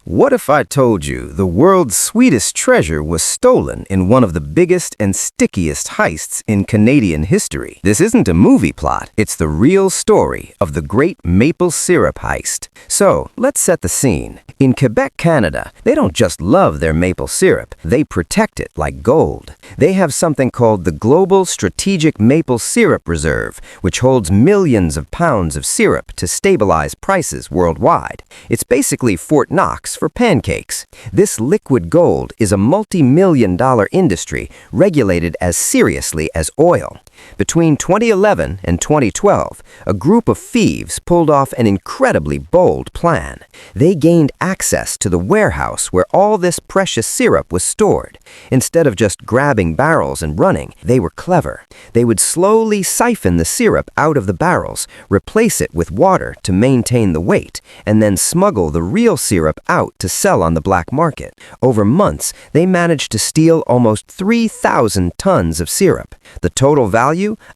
What if I told you the world's sweetest treasure was stolen in one of the biggest and stickiest heists in Canadian history? This isn't a movie plot, it's the real story of the Great Maple Syrup Heist. So, let's set the scene. In Quebec, Canada, they don't just love their maple syrup, they protect it like gold. They have something called the Global Strategic Maple Syrup Reserve, which holds millions of pounds of syrup to stabilize prices worldwide. It's basically Fort Knox for pancakes. This liquid gold is a multi-million-dollar industry regulated as seriously as oil. Between 2011 and 2012, a group of thieves pulled off an incredibly bold plan. They gained access to the warehouse where all this precious syrup was stored. Instead of just grabbing barrels and running, they were clever. They would slowly siphon the syrup out of the barrels, replace it with water to maintain the weight, and then smuggle the real syrup out to sell on the black market. Over months, they managed to steal almost 3,000 tons of syrup. The total value?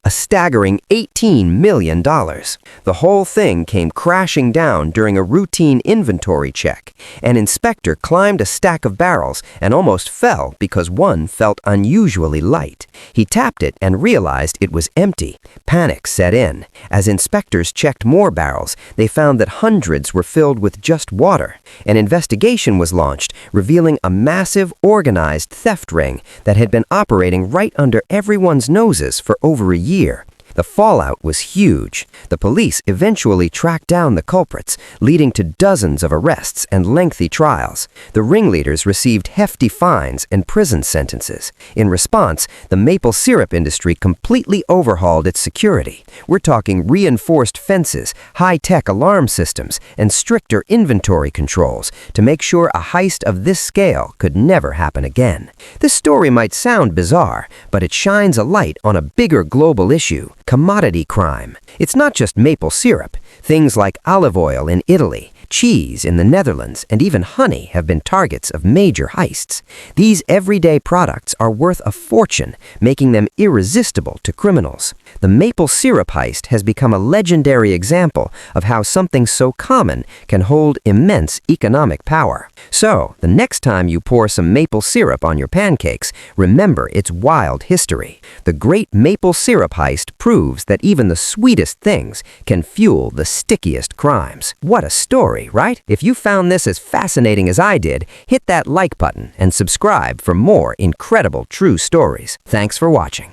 A staggering $18 million. The whole thing came crashing down during a routine inventory check. An inspector climbed a stack of barrels and almost fell because one felt unusually light. He tapped it and realized it was empty. Panic set in. As inspectors checked more barrels, they found that hundreds were filled with just water. An investigation was launched, revealing a massive, organized theft ring that had been operating right under everyone's noses for over a year. The fallout was huge. The police eventually tracked down the culprits, leading to dozens of arrests and lengthy trials. The ringleaders received hefty fines and prison sentences. In response, the maple syrup industry completely overhauled its security. We're talking reinforced fences, high-tech alarm systems, and stricter inventory controls to make sure a heist of this scale could never happen again. This story might sound bizarre, but it shines a light on a bigger global issue: commodity crime. It's not just maple syrup. Things like olive oil in Italy, cheese in the Netherlands, and even honey have been targets of major heists. These everyday products are worth a fortune, making them irresistible to criminals. The maple syrup heist has become a legendary example of how something so common can hold immense economic power. So, the next time you pour some maple syrup on your pancakes, remember its wild history. The Great Maple Syrup Heist proves that even the sweetest things can fuel the stickiest crimes. What a story, right? If you found this as fascinating as I did, hit that like button and subscribe for more incredible true stories. Thanks for watching.